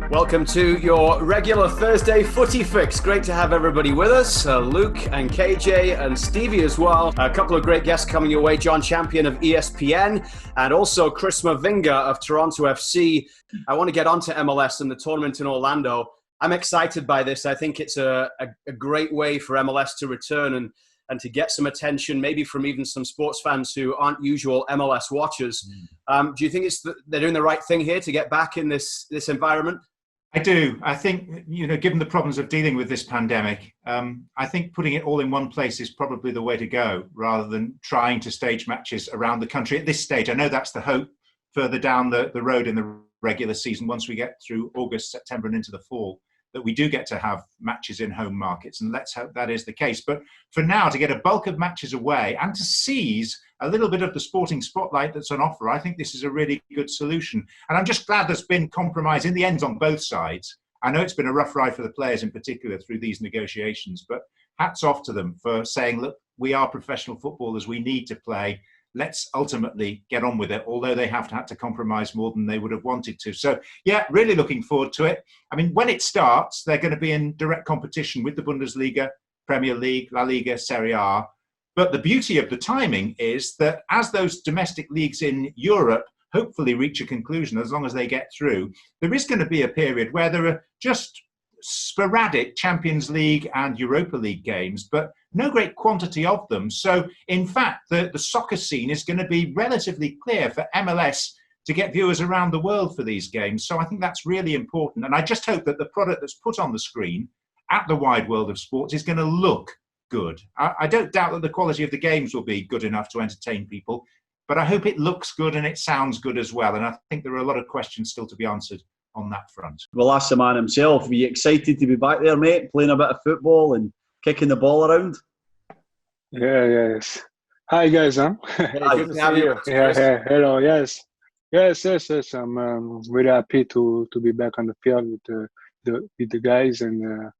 Welcome to your regular Thursday footy fix. Great to have everybody with us. Luke and KJ and Stevie as well. A couple of great guests coming your way. Jon Champion of ESPN and also Chris Mavinga of Toronto FC. I want to get onto MLS and the tournament in Orlando. I'm excited by this. I think it's a great way for MLS to return and to get some attention, maybe from even some sports fans who aren't usual MLS watchers. Do you think they're doing the right thing here to get back in this environment? I do. I think, given the problems of dealing with this pandemic, I think putting it all in one place is probably the way to go, rather than trying to stage matches around the country at this stage. I know that's the hope further down the road in the regular season, once we get through August, September and into the fall, that we do get to have matches in home markets, and let's hope that is the case. But for now, to get a bulk of matches away and to seize a little bit of the sporting spotlight that's on offer, I think this is a really good solution. And I'm just glad there's been compromise in the end on both sides. I know it's been a rough ride for the players in particular through these negotiations, but hats off to them for saying, look, we are professional footballers, we need to play. Let's ultimately get on with it, although they have had to compromise more than they would have wanted to. So, yeah, really looking forward to it. I mean, when it starts, they're going to be in direct competition with the Bundesliga, Premier League, La Liga, Serie A. But the beauty of the timing is that as those domestic leagues in Europe hopefully reach a conclusion, as long as they get through, there is going to be a period where there are just sporadic Champions League and Europa League games, but no great quantity of them. So, in fact, the soccer scene is going to be relatively clear for MLS to get viewers around the world for these games. So I think that's really important. And I just hope that the product that's put on the screen at the wide world of sports is going to look good. I don't doubt that the quality of the games will be good enough to entertain people, but I hope it looks good and it sounds good as well. And I think there are a lot of questions still to be answered on that front. Well, ask the man himself. Are you excited to be back there, mate, playing a bit of football and kicking the ball around? Yes. Hi, guys. Hey, good to have you. Hello. Yes. I'm very happy to be back on the field with the guys, and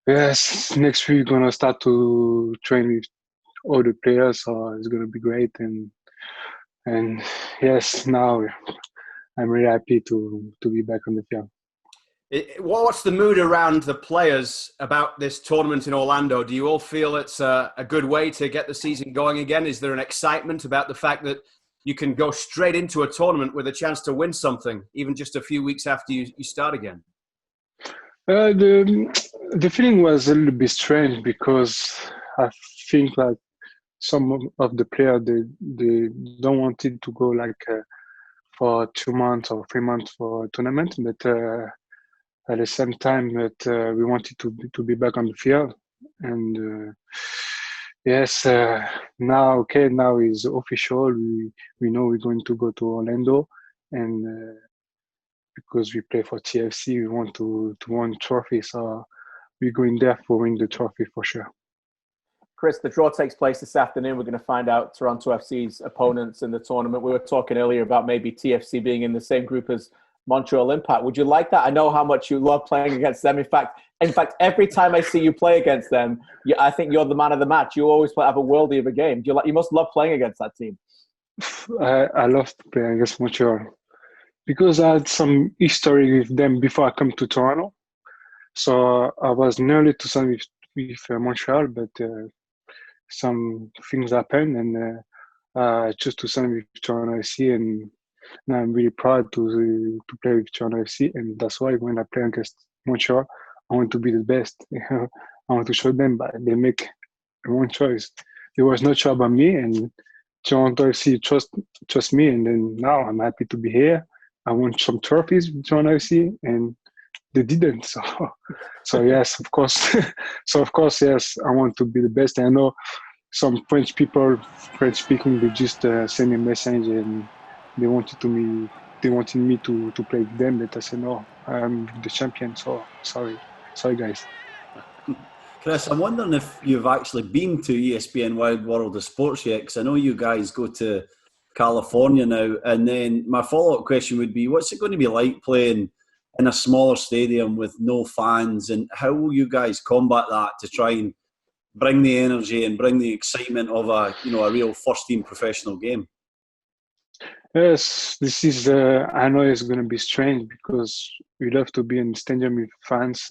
yes, next week we're gonna start to train with all the players, so it's gonna be great. And yes, now I'm really happy to be back on the field. What's the mood around the players about this tournament in Orlando? Do you all feel it's a good way to get the season going again? Is there an excitement about the fact that you can go straight into a tournament with a chance to win something, even just a few weeks after you start again? The feeling was a little bit strange, because I think like some of the players, they don't want it to go like for 2 months or 3 months for a tournament, but at the same time that we wanted to be back on the field. And yes, now it's official. We know we're going to go to Orlando, and because we play for TFC, we want to win trophy. So we're going there for win the trophy for sure. Chris, the draw takes place this afternoon. We're going to find out Toronto FC's opponents in the tournament. We were talking earlier about maybe TFC being in the same group as Montreal Impact. Would you like that? I know how much you love playing against them. In fact, every time I see you play against them, I think you're the man of the match. You always have a worldie of a game. You must love playing against that team. I love playing against Montreal because I had some history with them before I come to Toronto. So I was nearly to sign with Montreal, but some things happened, and I chose to sign with Toronto FC, and now I'm really proud to play with Toronto FC, and that's why when I play against Montreal, I want to be the best. I want to show them, but they make the wrong choice. There was no choice about me, and Toronto FC trust me, and then now I'm happy to be here. I won some trophies with Toronto FC, and they didn't. So yes, of course. Yes, I want to be the best. I know some French speaking, they just send a message and they wanted me to play with them, but I said no, I'm the champion. So sorry guys. Chris, I'm wondering if you've actually been to ESPN Wide World of Sports yet, because I know you guys go to California now. And then my follow-up question would be, what's it going to be like playing in a smaller stadium with no fans, and how will you guys combat that to try and bring the energy and bring the excitement of a real first-team professional game? Yes, this is. I know it's going to be strange because We love to be in the stadium with fans,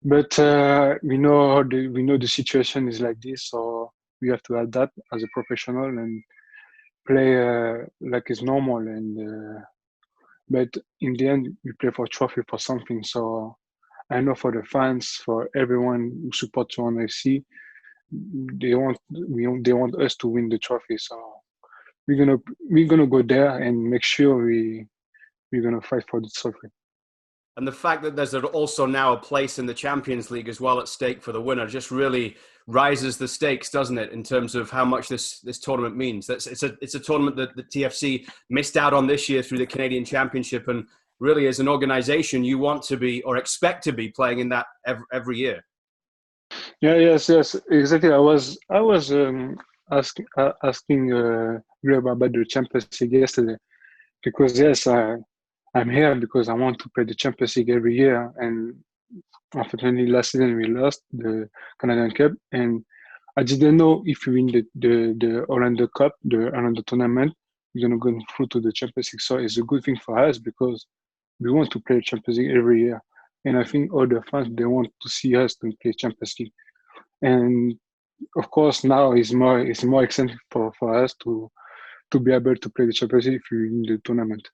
but we know the situation is like this, so we have to adapt as a professional and play like it's normal. But in the end, we play for trophy for something. So I know for the fans, for everyone who supports Toronto FC, they want us to win the trophy. So we're gonna go there and make sure we're gonna fight for the trophy. And the fact that there's also now a place in the Champions League as well at stake for the winner just really rises the stakes, doesn't it, in terms of how much this tournament means. It's a tournament that the TFC missed out on this year through the Canadian Championship, and really as an organisation you want to be or expect to be playing in that every year. Yeah, yes, exactly. I was asking Greg about the Champions League yesterday, because yes, I'm here because I want to play the Champions League every year, and unfortunately last season we lost the Canadian Cup, and I didn't know if we win the Orlando Cup, the Orlando tournament, we're gonna go through to the Champions League. So it's a good thing for us because we want to play Champions League every year, and I think all the fans, they want to see us to play Champions League, and of course now it's more exciting for us to be able to play the Champions League if we win the tournament.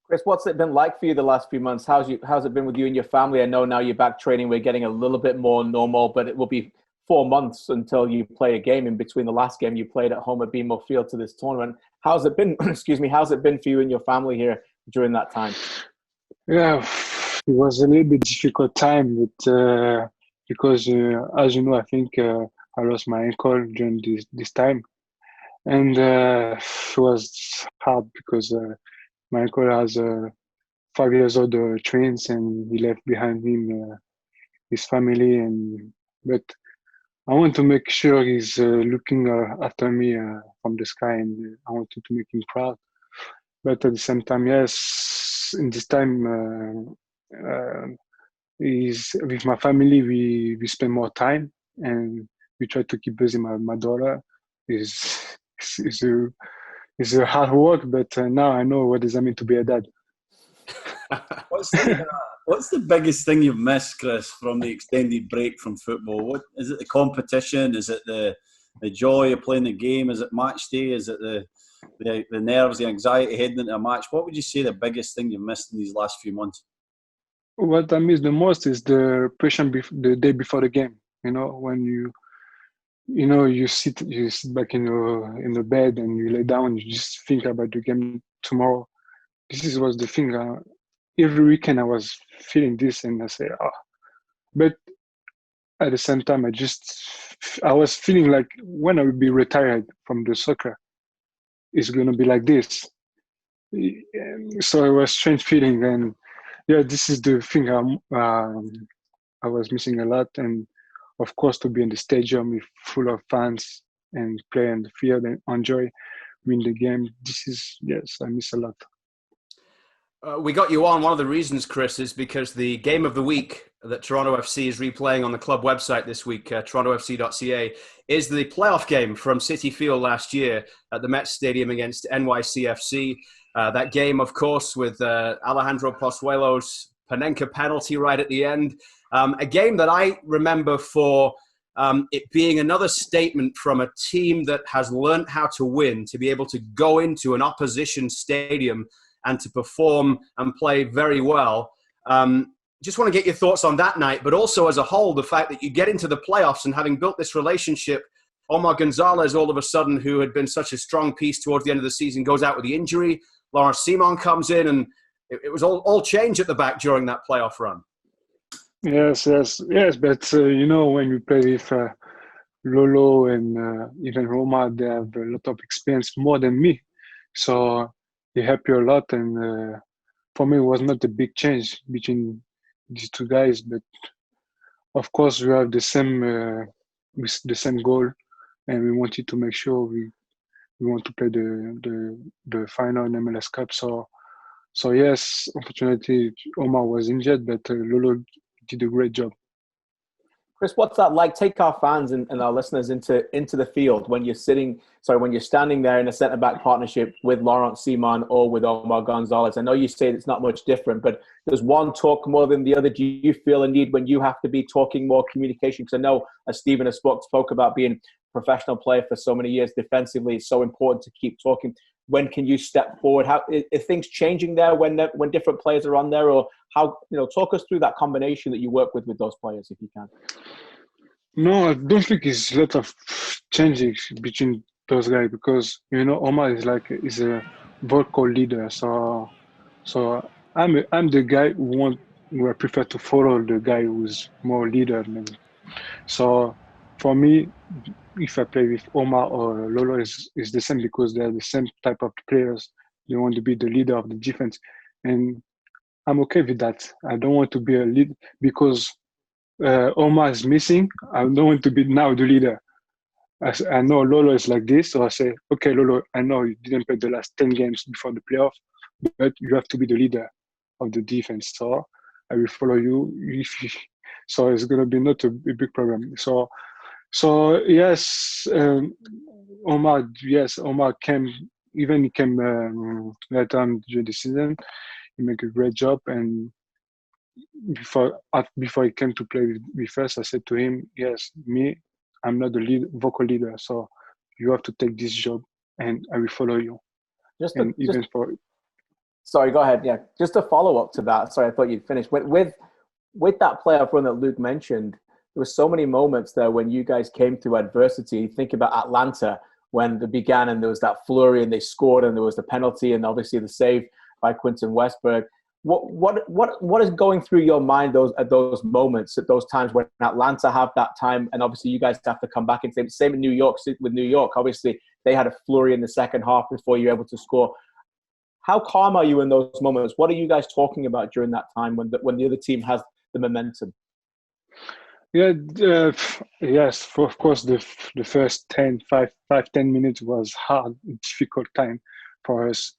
Chris, what's it been like for you the last few months? How's it been with you and your family? I know now you're back training. We're getting a little bit more normal, but it will be 4 months until you play a game in between the last game you played at home at BMO Field to this tournament. How's it been? Excuse me. How's it been for you and your family here during that time? Yeah, it was a little bit difficult time, but because as you know, I think I lost my ankle during this time, and it was hard because my uncle has 5 years old twins, and he left behind him his family. But I want to make sure he's looking after me from the sky, and I wanted to make him proud. But at the same time, yes, in this time, is with my family. We spend more time, and we try to keep busy. My daughter is a hard work, but now I know what does it mean to be a dad. What's the biggest thing you've missed, Chris, from the extended break from football? What is it? The competition? Is it the joy of playing the game? Is it match day? Is it the nerves, the anxiety heading into a match? What would you say the biggest thing you've missed in these last few months? What I miss the most is the pressure the day before the game. You know, when you sit back in the bed and you lay down, you just think about the game tomorrow. This was the thing. Every weekend I was feeling this, and I say, but at the same time, I was feeling like when I will be retired from the soccer, it's gonna be like this. So it was strange feeling, and yeah, this is the thing I was missing a lot, and of course to be in the stadium with full of fans and play in the field and enjoy, win the game. Yes, I miss a lot. We got you on. One of the reasons, Chris, is because the game of the week that Toronto FC is replaying on the club website this week, torontofc.ca, is the playoff game from City Field last year at the Met Stadium against NYCFC. That game, of course, with Alejandro Pozuelo's Panenka penalty right at the end. A game that I remember for it being another statement from a team that has learned how to win, to be able to go into an opposition stadium and to perform and play very well. Just want to get your thoughts on that night, but also as a whole, the fact that you get into the playoffs and having built this relationship, Omar Gonzalez, all of a sudden, who had been such a strong piece towards the end of the season, goes out with the injury. Laurent Simon comes in, and it was all change at the back during that playoff run. Yes. But when you play with Lolo and even Roma, they have a lot of experience more than me. So they help you a lot. And for me, it was not a big change between these two guys. But of course, we have the same goal, and we wanted to make sure we want to play the final in MLS Cup. So yes, unfortunately, Omar was injured, but Lolo did a great job. Chris, what's that like? Take our fans and our listeners into the field when you're standing there in a centre-back partnership with Laurent Simon or with Omar Gonzalez. I know you say it's not much different, but does one talk more than the other? Do you feel a need when you have to be talking more communication? Because I know, as Steven has spoke about being a professional player for so many years defensively, it's so important to keep talking. When can you step forward? How are things changing there when different players are on there, or how, talk us through that combination that you work with those players, if you can. No, I don't think it's a lot of changing between those guys because Omar is a vocal leader. So I'm the guy who I prefer to follow the guy who's more leader than me. So for me, if I play with Omar or Lolo, is the same because they're the same type of players. They want to be the leader of the defense, and I'm okay with that. I don't want to be a lead because Omar is missing. I don't want to be now the leader. I know Lolo is like this, so I say, okay, Lolo, I know you didn't play the last 10 games before the playoff, but you have to be the leader of the defense. So I will follow you. So it's going to be not a big problem. So yes, Omar came later on during the season. He made a great job, and before he came to play with us, I said to him, yes, I'm not the vocal leader, so you have to take this job and I will follow you. Sorry, go ahead. Yeah, just a follow up to that. Sorry, I thought you'd finished. With that playoff run that Luke mentioned, there were so many moments there when you guys came through adversity. Think about Atlanta when it began and there was that flurry and they scored and there was the penalty and obviously the save by Quinton Westberg. What is going through your mind at those moments, at those times when Atlanta have that time and obviously you guys have to come back and same in New York with New York. Obviously they had a flurry in the second half before you were able to score. How calm are you in those moments? What are you guys talking about during that time when the other team has the momentum? Yeah, yes, of course, the first 10 minutes was hard, difficult time for us.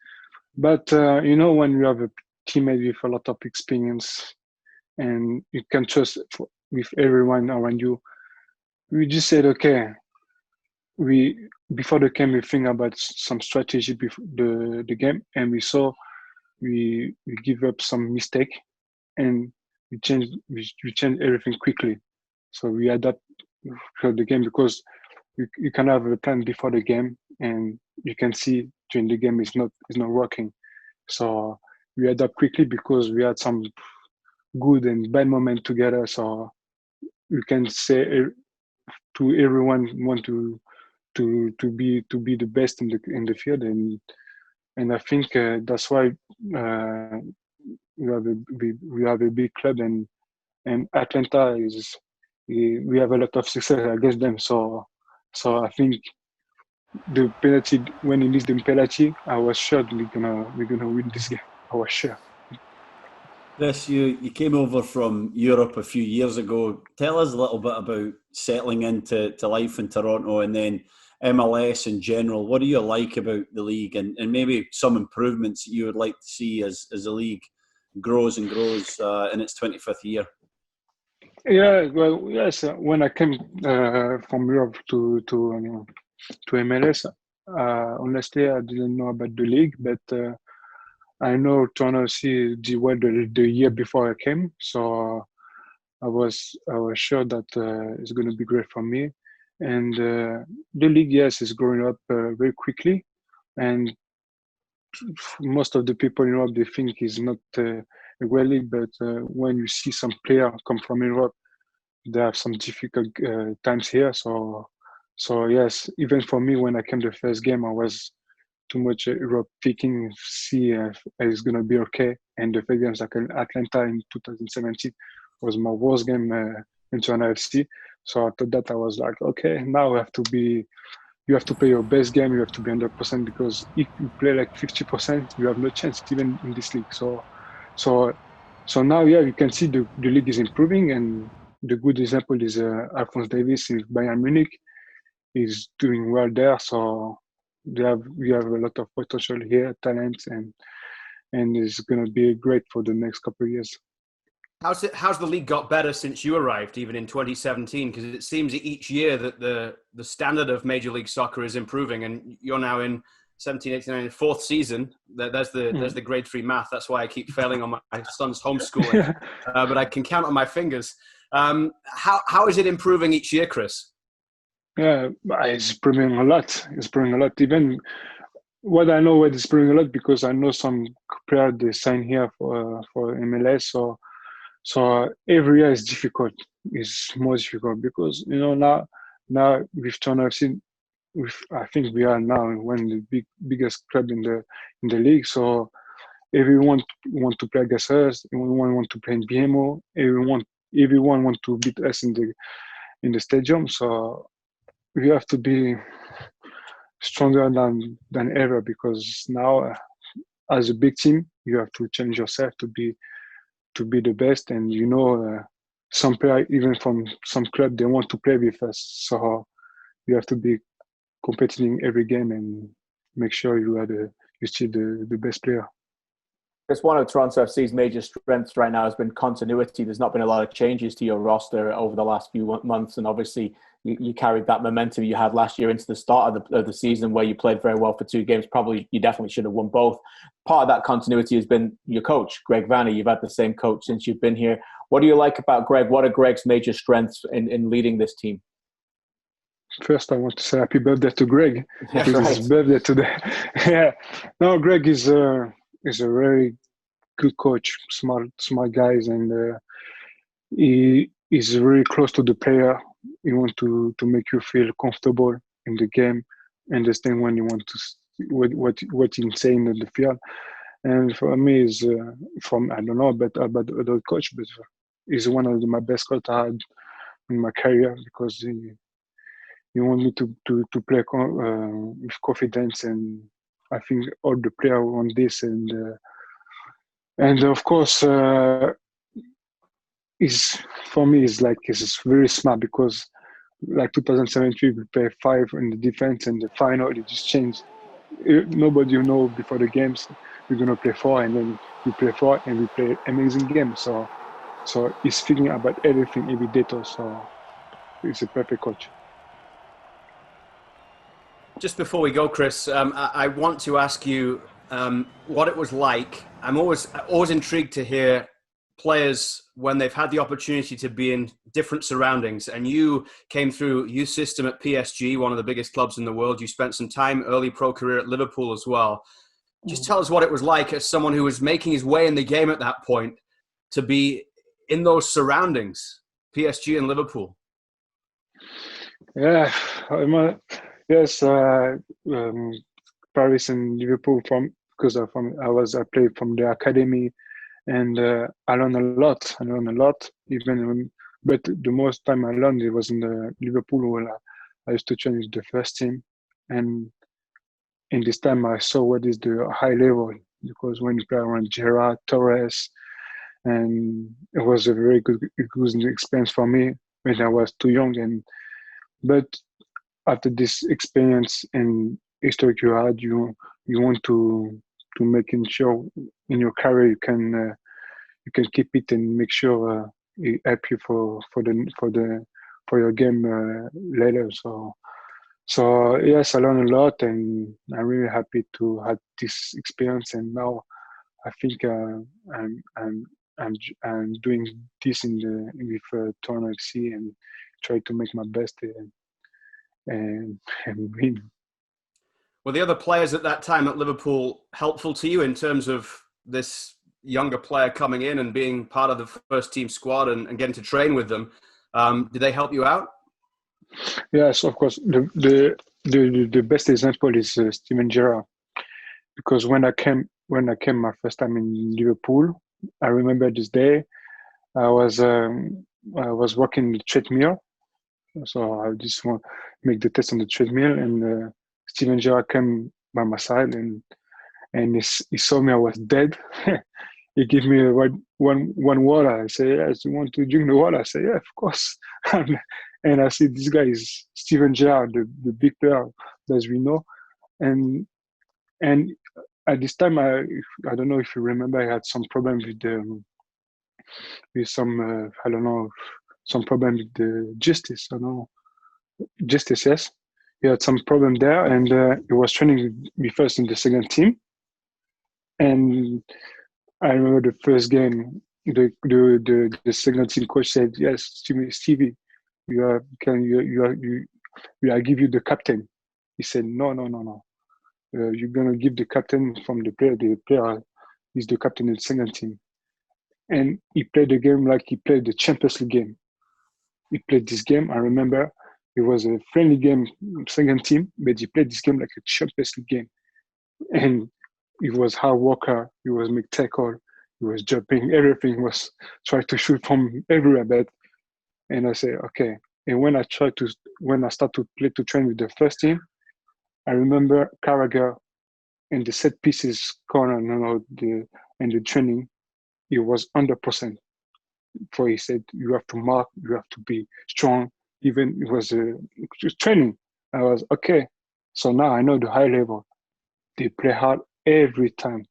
But, when you have a teammate with a lot of experience and you can trust with everyone around you, we just said, okay, before the game, we think about some strategy before the game, and we saw we give up some mistake and we changed everything quickly. So we adapt for the game because you can have a plan before the game and you can see during the game it's not working. So we adapt quickly because we had some good and bad moments together. So you can say to everyone want to be the best in the field, and I think that's why we have a big club and Atlanta we have a lot of success against them. So I think the penalty, when he missed the penalty, I was sure we're gonna win this game. I was sure. Chris, you came over from Europe a few years ago. Tell us a little bit about settling into life in Toronto and then MLS in general. What do you like about the league and maybe some improvements that you would like to see as the league grows and grows in its 25th year? Yeah, well, yes. When I came from Europe to MLS, honestly, I didn't know about the league, but I know Toronto FC did well the year before I came, so I was sure that it's going to be great for me. And the league, yes, is growing up very quickly, and most of the people in Europe, they think it's not a great league, but when you see some player come from Europe, they have some difficult times here. So yes, even for me, when I came the first game, I was too much Europe thinking, see it's going to be okay. And the first games like in Atlanta in 2017 was my worst game in Toronto FC. So after that, I was like, okay, now you have to play your best game. You have to be 100% because if you play like 50%, you have no chance even in this league. So now, yeah, you can see the league is improving, and the good example is Alphonse Davies in Bayern Munich. He's doing well there. So we have a lot of potential here, talent, and it's going to be great for the next couple of years. How's the league got better since you arrived, even in 2017? Because it seems that each year that the standard of Major League Soccer is improving, and you're now in 17, 18, 19, fourth season. There's the grade 3 math. That's why I keep failing on my son's homeschooling. But I can count on my fingers. How is it improving each year, Chris? Yeah, it's improving a lot. It's improving a lot. Even what I know, it's improving a lot because I know some players they sign here for MLS. So every year is difficult. It's more difficult because now with TFC, I think we are now one of the biggest club in the league. So everyone want to play against us. Everyone want to play in BMO. Everyone want to beat us in the stadium. So we have to be stronger than ever because now, as a big team, you have to change yourself to be the best. And some player even from some club they want to play with us. So you have to be competing every game and make sure you're still the best player. It's one of Toronto FC's major strengths right now has been continuity. There's not been a lot of changes to your roster over the last few months, and obviously you carried that momentum you had last year into the start of the season where you played very well for 2 games. Probably you definitely should have won both. Part of that continuity has been your coach, Greg Vanney. You've had the same coach since you've been here. What do you like about Greg? What are Greg's major strengths in leading this team? First, I want to say happy birthday to Greg. That's It's right. his birthday today. Yeah. No, Greg is a very good coach, smart guys, and he is very close to the player. He wants to make you feel comfortable in the game, understand when you want to what he's saying in the field. And for me, is I don't know about other coach, but he's one of my best coach I had in my career because he want me to play with confidence, and I think all the players want this, and of course, for me is very smart because like 2017 we play 5 in the defense and the final it just changed. Nobody know before the games we're gonna play 4 and then we play 4 and we play amazing game. So he's thinking about everything every detail. So he's a perfect coach. Just before we go, Chris, I want to ask you what it was like. I'm always intrigued to hear players when they've had the opportunity to be in different surroundings. And you came through youth system at PSG, one of the biggest clubs in the world. You spent some time, early pro career at Liverpool as well. Just tell us what it was like as someone who was making his way in the game at that point to be in those surroundings, PSG and Liverpool. Yeah, yes, Paris and Liverpool because I played from the academy, and I learned a lot. But the most time I learned it was in the Liverpool where I used to train with the first team, and in this time I saw what is the high level because when you play around Gerrard, Torres, and it was a very good experience for me when I was too young. But after this experience and history you had, you want to making sure in your career you can keep it and make sure it help you for your game later. So yes, I learned a lot, and I'm really happy to have this experience. And now I think I'm doing this with Toronto FC and try to make my best and win. Were the other players at that time at Liverpool helpful to you in terms of this younger player coming in and being part of the first team squad and getting to train with them? Did they help you out? Yes, of course. The best example is Steven Gerrard, because when I came my first time in Liverpool, I remember this day. I was working the treadmill, so I just want to make the test on the treadmill, and Steven Gerrard came by my side, and he saw me. I was dead. He gave me one water. I say, yes, you want to drink the water? I say, yeah, of course. And I see this guy is Steven Gerrard, the big player, as we know. And at this time, I don't know if you remember, I had some problem with with some I don't know, some problem with the justice. I don't know, justice. Yes, he had some problem there, and he was training me first in the second team. And I remember the first game, the second team coach said, "Yes, Stevie, I give you the captain." He said, "No. You're gonna give the captain from the player. The player is the captain in the second team." And he played the game like he played the Champions League game. He played this game. I remember it was a friendly game, second team, but he played this game like a Champions League game. And he was hard worker. He was make tackle. He was jumping. Everything was trying to shoot from everywhere. But and I said, okay. And when I start to train with the first team, I remember Carragher in the set pieces corner, in the training, it was 100%. For he said, you have to mark, you have to be strong. Even it was training. I was okay. So now I know the high level. They play hard every time,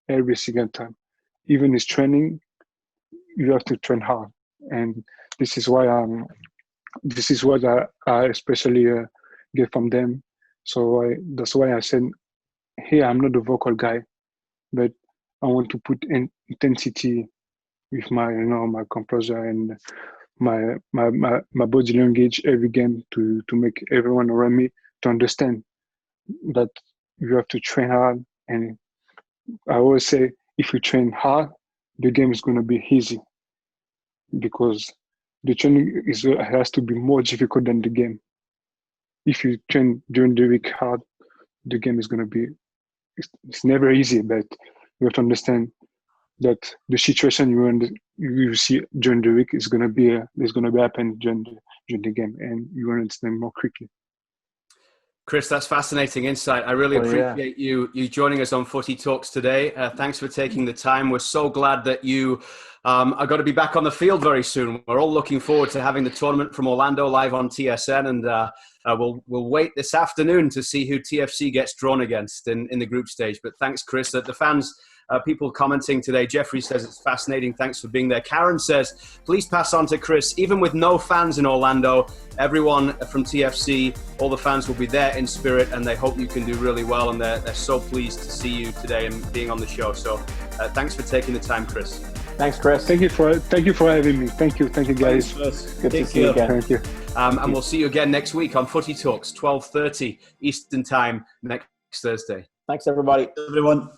every single time. Even his training, you have to train hard. And this is what I especially get from them. So that's why I said, hey, I'm not the vocal guy, but I want to put in intensity with my composure and my body language every game to make everyone around me to understand that you have to train hard. And I always say, if you train hard, the game is going to be easy, because the training has to be more difficult than the game. If you train during the week hard, the game is going to be, it's never easy, but you have to understand that the situation you see during the week is going to be happen during the game, and you will understand more quickly. Chris, that's fascinating insight. I really appreciate you joining us on Footy Talks today. Thanks for taking the time. We're so glad that you are going to be back on the field very soon. We're all looking forward to having the tournament from Orlando live on TSN, and we'll wait this afternoon to see who TFC gets drawn against in the group stage. But thanks, Chris. The fans, people commenting today, Jeffrey says it's fascinating. Thanks for being there. Karen says, please pass on to Chris, even with no fans in Orlando, everyone from TFC, all the fans will be there in spirit, and they hope you can do really well. And they're so pleased to see you today and being on the show. So thanks for taking the time, Chris. Thanks, Chris. Thank you for having me. Thank you, guys. Thanks, Good to see you again. Thank you. And we'll see you again next week on Footy Talks, 12:30 Eastern Time next Thursday. Thanks, everybody. Everyone.